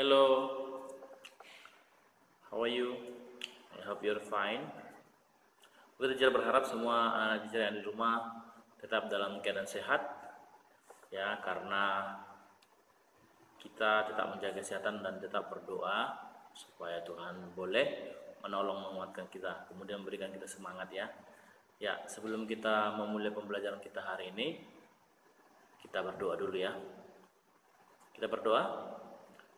Hello, how are you? I hope you're fine. Kita juga berharap semua anak didik yang di rumah tetap dalam keadaan sehat, ya, karena kita tetap menjaga kesehatan dan tetap berdoa supaya Tuhan boleh menolong menguatkan kita, kemudian memberikan kita semangat, ya. Ya, sebelum kita memulai pembelajaran kita hari ini, kita berdoa dulu, ya. Kita berdoa.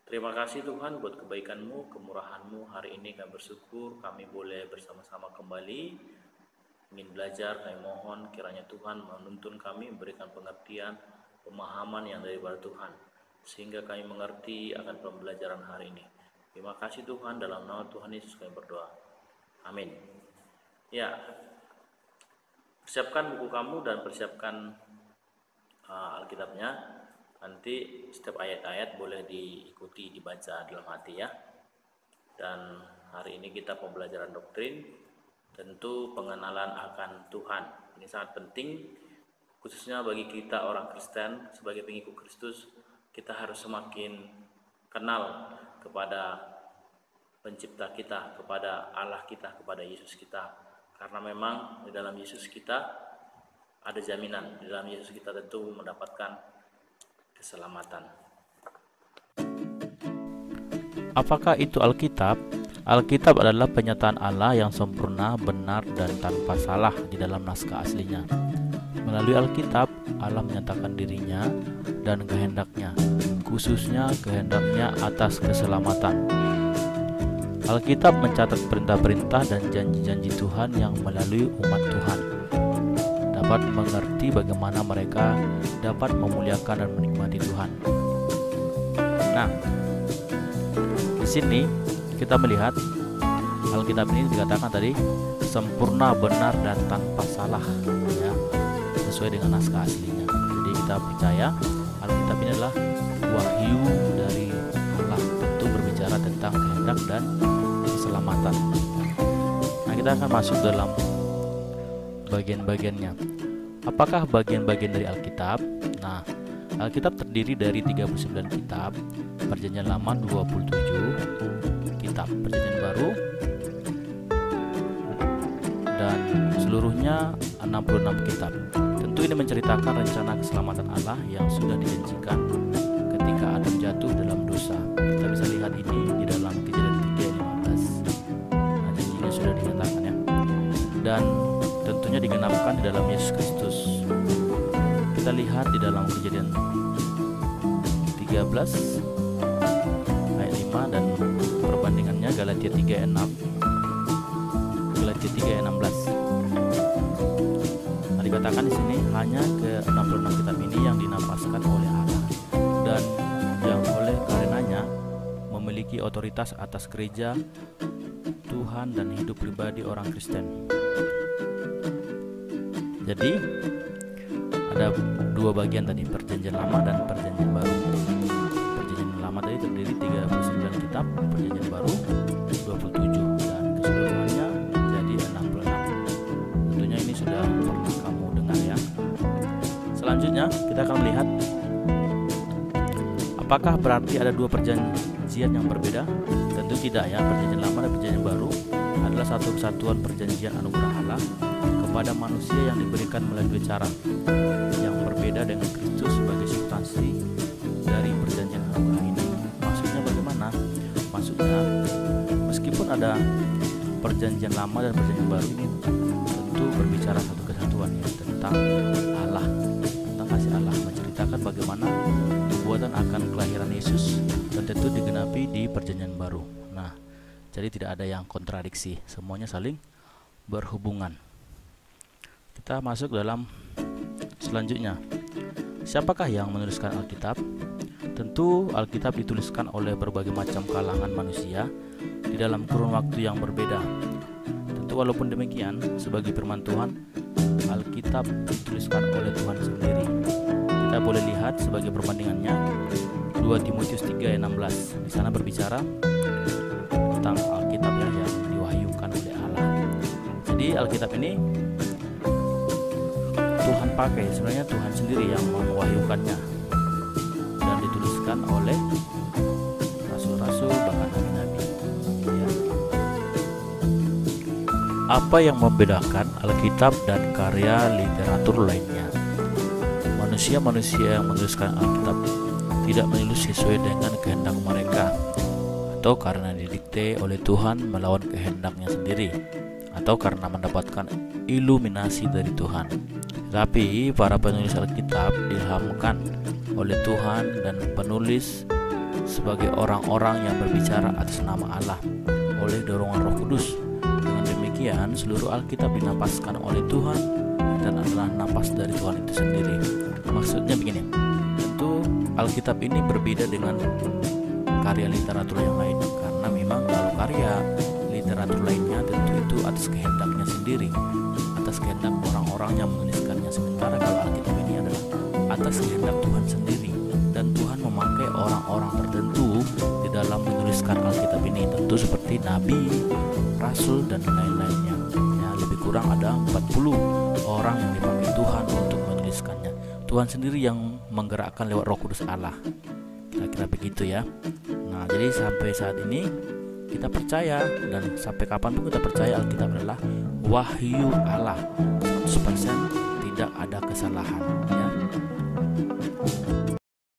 Terima kasih Tuhan buat kebaikan-Mu, kemurahan-Mu. Hari ini kami bersyukur kami boleh bersama-sama kembali ingin belajar. Kami mohon kiranya Tuhan menuntun kami, memberikan pengertian, pemahaman yang daripada Tuhan, sehingga kami mengerti akan pembelajaran hari ini. Terima kasih Tuhan, dalam nama Tuhan Yesus kami berdoa. Amin. Ya, persiapkan buku kamu dan persiapkan Alkitabnya. Nanti setiap ayat-ayat boleh diikuti, dibaca dalam hati, ya. Dan hari ini kita pembelajaran doktrin, tentu pengenalan akan Tuhan. Ini sangat penting, khususnya bagi kita orang Kristen sebagai pengikut Kristus. Kita harus semakin kenal kepada pencipta kita, kepada Allah kita, kepada Yesus kita. Karena memang di dalam Yesus kita ada jaminan, di dalam Yesus kita tentu mendapatkan keselamatan. Apakah itu Alkitab? Alkitab adalah penyataan Allah yang sempurna, benar, dan tanpa salah di dalam naskah aslinya. Melalui Alkitab, Allah menyatakan dirinya dan kehendaknya, khususnya kehendaknya atas keselamatan. Alkitab mencatat perintah-perintah dan janji-janji Tuhan yang melalui umat Tuhan dapat mengerti bagaimana mereka dapat memuliakan dan menikmati Tuhan. Nah, di sini kita melihat Alkitab ini dikatakan tadi sempurna, benar, dan tanpa salah, ya, sesuai dengan naskah aslinya. Jadi kita percaya Alkitab ini adalah wahyu dari Allah, tentu berbicara tentang kehendak dan keselamatan. Nah, kita akan masuk dalam bagian-bagiannya. Apakah bagian-bagian dari Alkitab? Nah, Alkitab terdiri dari 39 kitab, Perjanjian Lama 27 kitab, Perjanjian Baru, dan seluruhnya 66 kitab. Tentu ini menceritakan rencana keselamatan Allah yang sudah dijanjikan ketika Adam jatuh dalam dosa. Kita bisa lihat ini di dalam Kejadian 3 ayat 15. Nah, janjinya sudah dinyatakan, ya. Dan tentunya digenapkan di dalam Yesus Kristus. Kita lihat di dalam Kejadian 13 ayat 5 dan perbandingannya Galatia 3 ayat 6, Galatia 3 ayat 16. Nah, dikatakan di sini hanya ke 66 kitab ini yang dinapaskan oleh Allah dan yang oleh karenanya memiliki otoritas atas gereja Tuhan dan hidup pribadi orang Kristen. Jadi ada dua bagian tadi, Perjanjian Lama dan Perjanjian Baru. Perjanjian Lama tadi terdiri 39 kitab, Perjanjian Baru 27, dan keseluruhannya menjadi 66. Tentunya ini sudah pernah kamu dengar, ya. Selanjutnya kita akan melihat apakah berarti ada dua perjanjian yang berbeda? Tentu tidak, ya. Perjanjian Lama dan Perjanjian Baru adalah satu kesatuan perjanjian anugerah Allah kepada manusia yang diberikan melalui cara yang berbeda dengan Kristus sebagai substansi dari perjanjian anugerah ini. Maksudnya bagaimana? Maksudnya meskipun ada perjanjian lama dan perjanjian baru, ini tentu berbicara satu kesatuan, ya, tentang Allah, tentang kasih Allah, menceritakan bagaimana nubuatan akan kelahiran Yesus dan tentu digenapi di perjanjian baru. Nah, jadi tidak ada yang kontradiksi, semuanya saling berhubungan. Kita masuk dalam selanjutnya. Siapakah yang menuliskan Alkitab? Tentu Alkitab dituliskan oleh berbagai macam kalangan manusia di dalam kurun waktu yang berbeda. Tentu walaupun demikian, sebagai firman Tuhan, Alkitab dituliskan oleh Tuhan sendiri. Kita boleh lihat sebagai perbandingannya 2 Timotius 3 ayat 16. Di sana berbicara tentang Alkitab yang diwahyukan oleh Allah. Jadi Alkitab ini Tuhan pakai, sebenarnya Tuhan sendiri yang mewahyukannya dan dituliskan oleh rasul-rasul Apa yang membedakan Alkitab dan karya literatur lainnya? Manusia-manusia yang menuliskan Alkitab tidak menulis sesuai dengan kehendak mereka, atau karena didikte oleh Tuhan melawan kehendaknya sendiri, atau karena mendapatkan iluminasi dari Tuhan. Tetapi para penulis Alkitab diilhamkan oleh Tuhan dan penulis sebagai orang-orang yang berbicara atas nama Allah oleh dorongan Roh Kudus. Dengan demikian, seluruh Alkitab dinapaskan oleh Tuhan dan adalah napas dari Tuhan itu sendiri. Maksudnya begini, tentu Alkitab ini berbeda dengan karya literatur yang lain, karena memang kalau karya literatur lainnya tentu itu atas kehendaknya sendiri, atas kehendak orang-orang yang menuliskannya, sementara kalau Alkitab ini adalah atas kehendak Tuhan sendiri, dan Tuhan memakai orang-orang tertentu di dalam menuliskan Alkitab ini, tentu seperti nabi, rasul, dan lain-lainnya. Ya, lebih kurang ada 40 orang yang dipakai Tuhan untuk menuliskannya. Tuhan sendiri yang menggerakkan lewat Roh Kudus Allah. Kira-kira begitu ya. Nah, jadi sampai saat ini kita percaya, dan sampai kapanpun kita percaya Alkitab adalah wahyu Allah, 100% tidak ada kesalahan ya.